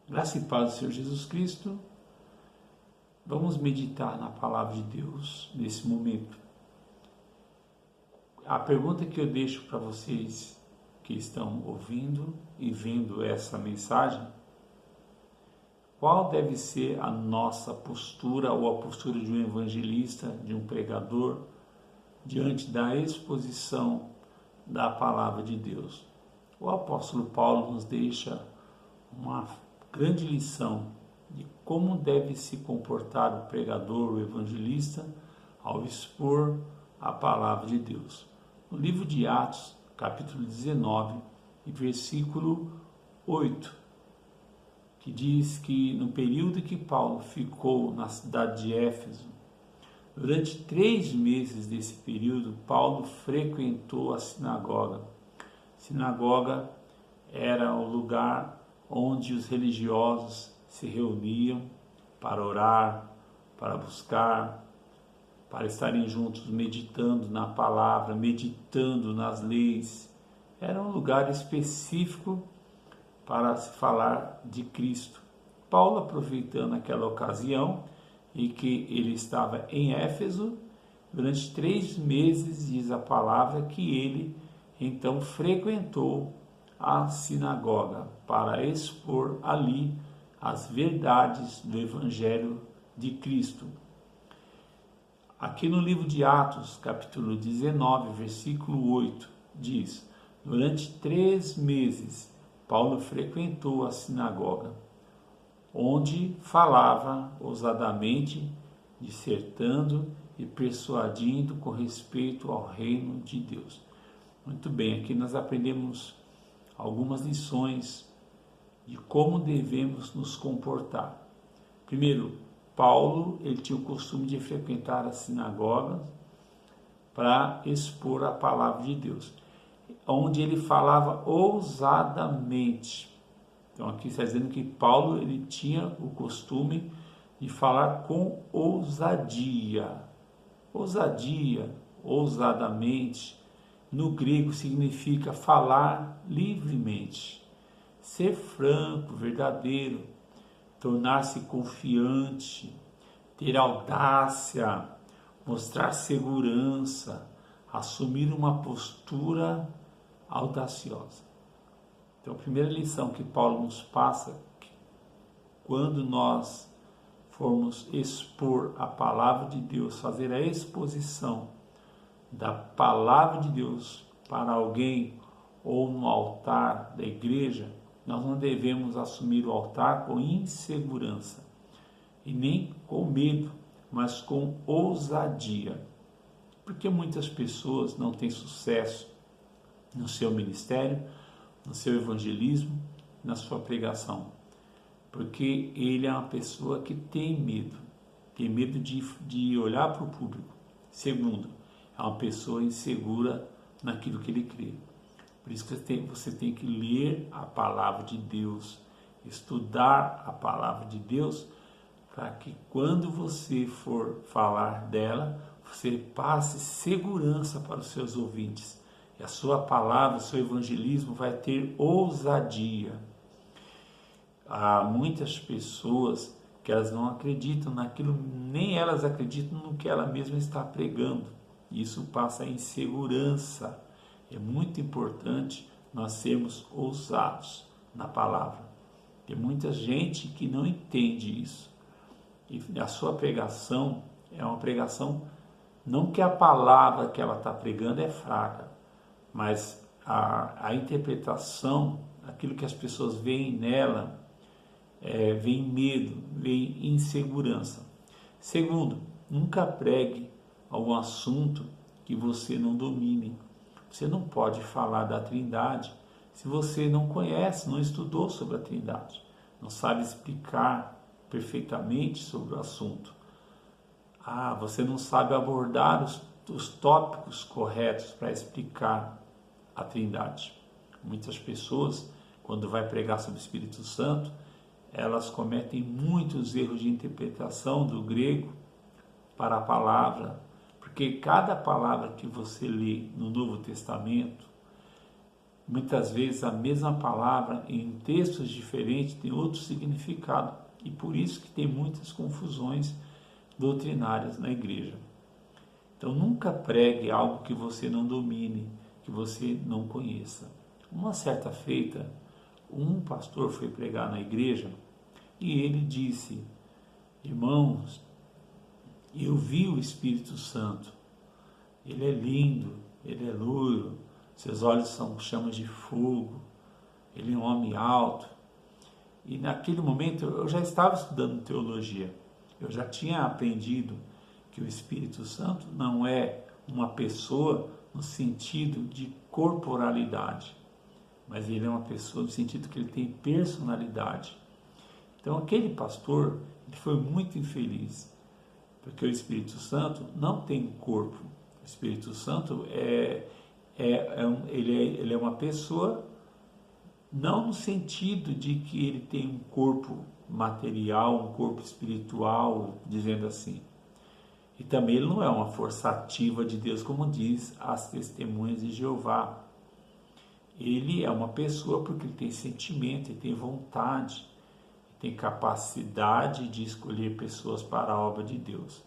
Graça e paz do Senhor Jesus Cristo. Vamos meditar na palavra de Deus nesse momento. A pergunta que eu deixo para vocês que estão ouvindo e vendo essa mensagem: qual deve ser a nossa postura ou a postura de um evangelista, de um pregador, diante da exposição da palavra de Deus? O apóstolo Paulo nos deixa uma grande lição de como deve se comportar o pregador, o evangelista, ao expor a palavra de Deus. No livro de Atos, capítulo 19, versículo 8, que diz que no período que Paulo ficou na cidade de Éfeso, durante 3 meses desse período, Paulo frequentou a sinagoga. Sinagoga era o lugar onde os religiosos se reuniam para orar, para buscar, para estarem juntos meditando na palavra, meditando nas leis. Era um lugar específico para se falar de Cristo. Paulo, aproveitando aquela ocasião em que ele estava em Éfeso, durante 3 meses, diz a palavra, que ele então frequentou a sinagoga para expor ali as verdades do Evangelho de Cristo. Aqui no livro de Atos, capítulo 19, versículo 8, diz: durante 3 meses, Paulo frequentou a sinagoga, onde falava ousadamente, dissertando e persuadindo com respeito ao reino de Deus. Muito bem, aqui nós aprendemos algumas lições de como devemos nos comportar. Primeiro, Paulo, ele tinha o costume de frequentar as sinagogas para expor a palavra de Deus, onde ele falava ousadamente. Então aqui está dizendo que Paulo, ele tinha o costume de falar com ousadia. Ousadia, ousadamente, no grego significa falar livremente, ser franco, verdadeiro, tornar-se confiante, ter audácia, mostrar segurança, assumir uma postura audaciosa. Então, a primeira lição que Paulo nos passa é que quando nós formos expor a palavra de Deus, fazer a exposição da palavra de Deus para alguém ou no altar da igreja, nós não devemos assumir o altar com insegurança e nem com medo, mas com ousadia. Porque muitas pessoas não têm sucesso no seu ministério, no seu evangelismo, na sua pregação, porque ele é uma pessoa que tem medo de olhar para o público. Segundo, é uma pessoa insegura naquilo que ele crê. Por isso que você tem que ler a palavra de Deus, estudar a palavra de Deus, para que quando você for falar dela, você passe segurança para os seus ouvintes. E a sua palavra, o seu evangelismo vai ter ousadia. Há muitas pessoas que elas não acreditam naquilo, nem elas acreditam no que ela mesma está pregando. Isso passa a insegurança. É muito importante nós sermos ousados na palavra. Tem muita gente que não entende isso. E a sua pregação é uma pregação, não que a palavra que ela está pregando é fraca, mas a interpretação, aquilo que as pessoas veem nela, vem medo, vem insegurança. Segundo, nunca pregue algum assunto que você não domine. Você não pode falar da Trindade se você não conhece, não estudou sobre a Trindade, não sabe explicar perfeitamente sobre o assunto. Você não sabe abordar os tópicos corretos para explicar a Trindade. Muitas pessoas, quando vai pregar sobre o Espírito Santo, elas cometem muitos erros de interpretação do grego para a palavra, porque cada palavra que você lê no Novo Testamento Muitas vezes a mesma palavra em textos diferentes tem outro significado e por isso que tem muitas confusões doutrinárias na igreja. Então nunca pregue algo que você não domine, que você não conheça. Uma certa feita, um pastor foi pregar na igreja e ele disse: irmãos, eu vi o Espírito Santo, ele é lindo, ele é loiro, seus olhos são chamas de fogo, ele é um homem alto. E naquele momento eu já estava estudando teologia, eu já tinha aprendido que o Espírito Santo não é uma pessoa no sentido de corporalidade, mas ele é uma pessoa no sentido que ele tem personalidade. Então aquele pastor, ele foi muito infeliz, porque o Espírito Santo não tem corpo. O Espírito Santo ele é uma pessoa, não no sentido de que ele tem um corpo material, um corpo espiritual, dizendo assim. E também ele não é uma força ativa de Deus, como diz as testemunhas de Jeová. Ele é uma pessoa porque ele tem sentimento, ele tem vontade, tem capacidade de escolher pessoas para a obra de Deus,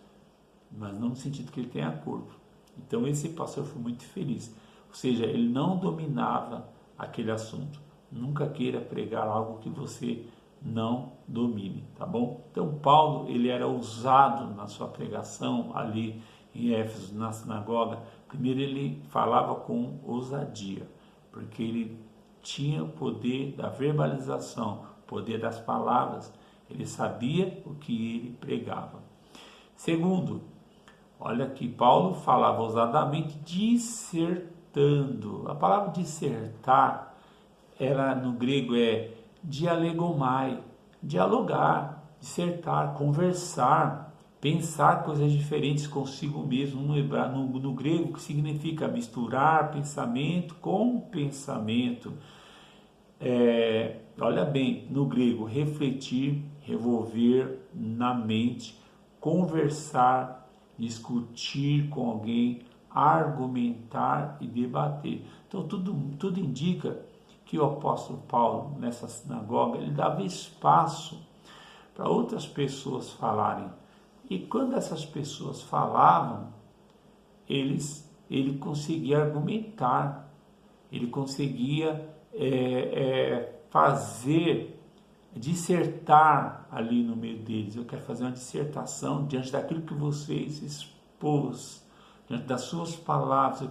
mas não no sentido que ele tenha corpo. Então esse pastor foi muito feliz, ou seja, ele não dominava aquele assunto. Nunca queira pregar algo que você não domine, tá bom? Então Paulo, ele era ousado na sua pregação ali em Éfeso, na sinagoga. Primeiro ele falava com ousadia, porque ele tinha o poder da verbalização, o poder das palavras, ele sabia o que ele pregava. Segundo, olha que Paulo falava ousadamente dissertando. A palavra dissertar, ela no grego é dialegomai, dialogar, dissertar, conversar, pensar coisas diferentes consigo mesmo, no grego, que significa misturar pensamento com pensamento. Olha bem, no grego, refletir, revolver na mente, conversar, discutir com alguém, argumentar e debater. Então tudo indica que o apóstolo Paulo, nessa sinagoga, ele dava espaço para outras pessoas falarem. E quando essas pessoas falavam, ele conseguia argumentar, ele conseguia dissertar ali no meio deles. Eu quero fazer uma dissertação diante daquilo que vocês expôs, diante das suas palavras. Eu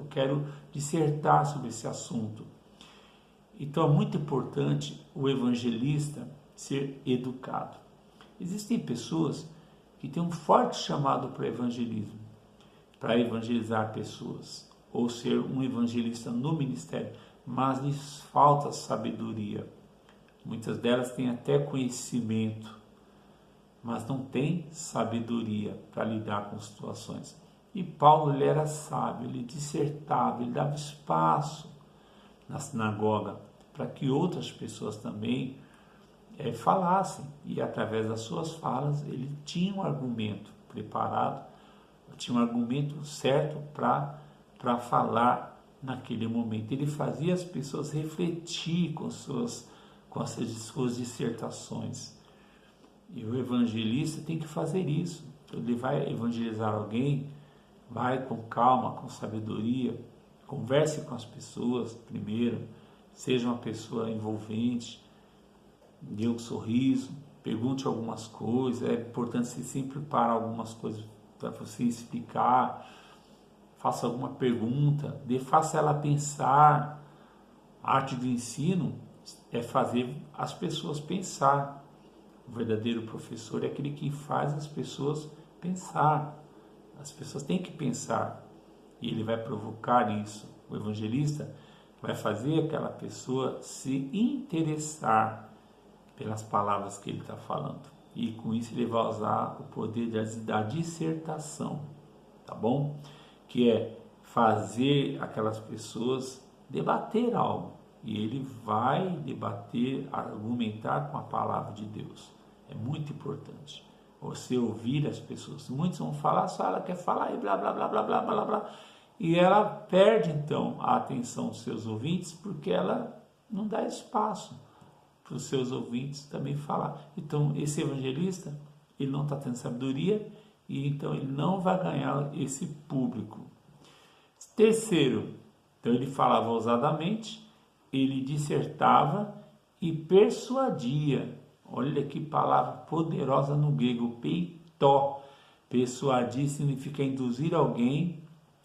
quero dissertar sobre esse assunto. Então é muito importante o evangelista ser educado. Existem pessoas que têm um forte chamado para evangelismo, para evangelizar pessoas, ou ser um evangelista no ministério, mas lhes falta sabedoria. Muitas delas têm até conhecimento, mas não têm sabedoria para lidar com situações. E Paulo, ele era sábio, ele dissertava, ele dava espaço na sinagoga para que outras pessoas também falassem, e através das suas falas ele tinha um argumento preparado, tinha um argumento certo para falar naquele momento. Ele fazia as pessoas refletir com suas dissertações. E o evangelista tem que fazer isso. Ele vai evangelizar alguém, vai com calma, com sabedoria, converse com as pessoas primeiro, seja uma pessoa envolvente, dê um sorriso, pergunte algumas coisas. É importante você sempre parar algumas coisas para você explicar, faça alguma pergunta, faça ela pensar. A arte do ensino é fazer as pessoas pensar. O verdadeiro professor é aquele que faz as pessoas pensar. As pessoas têm que pensar e ele vai provocar isso. O evangelista vai fazer aquela pessoa se interessar pelas palavras que ele está falando. E com isso ele vai usar o poder da dissertação, tá bom? Que é fazer aquelas pessoas debater algo. E ele vai debater, argumentar com a palavra de Deus. É muito importante você ouvir as pessoas. Muitos vão falar, só ela quer falar e blá, blá, blá, blá, blá, blá, blá. e ela perde então a atenção dos seus ouvintes, porque ela não dá espaço para os seus ouvintes também falar. Então esse evangelista, ele não está tendo sabedoria, e então ele não vai ganhar esse público. Terceiro, então ele falava ousadamente, ele dissertava e persuadia. Olha que palavra poderosa no grego, peitó. Persuadir significa induzir alguém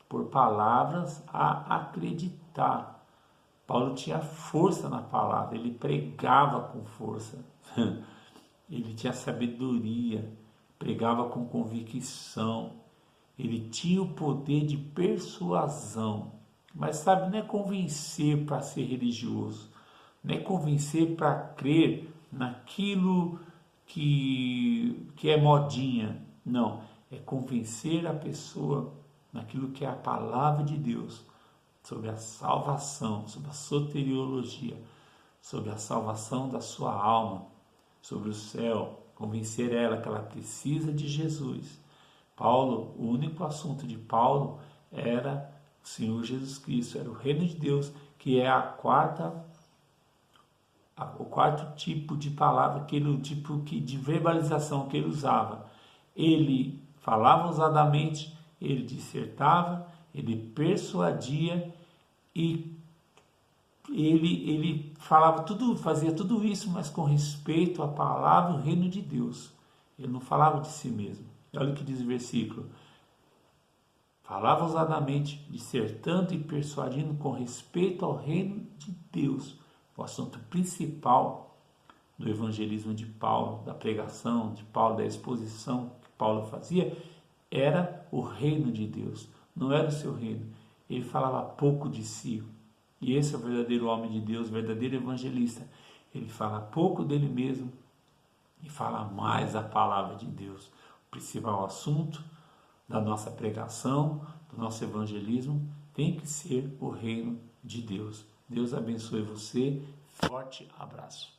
por palavras a acreditar. Paulo tinha força na palavra, ele pregava com força. Ele tinha sabedoria, pregava com convicção. Ele tinha o poder de persuasão. Mas sabe, não é convencer para ser religioso, não é convencer para crer naquilo que é modinha. Não, é convencer a pessoa naquilo que é a palavra de Deus, sobre a salvação, sobre a soteriologia, sobre a salvação da sua alma, sobre o céu, convencer ela que ela precisa de Jesus. Paulo, o único assunto de Paulo era o Senhor Jesus Cristo, era o reino de Deus, que é o quarto tipo de palavra, de verbalização que ele usava. Ele falava ousadamente, ele dissertava, ele persuadia e ele falava tudo, fazia tudo isso, mas com respeito à palavra e ao reino de Deus. Ele não falava de si mesmo. Olha o que diz o versículo. Falava ousadamente, dissertando e persuadindo com respeito ao reino de Deus. O assunto principal do evangelismo de Paulo, da pregação de Paulo, da exposição que Paulo fazia, era o reino de Deus, não era o seu reino. Ele falava pouco de si. E esse é o verdadeiro homem de Deus, o verdadeiro evangelista. Ele fala pouco dele mesmo e fala mais a palavra de Deus. O principal assunto da nossa pregação, do nosso evangelismo, tem que ser o reino de Deus. Deus abençoe você. Forte abraço.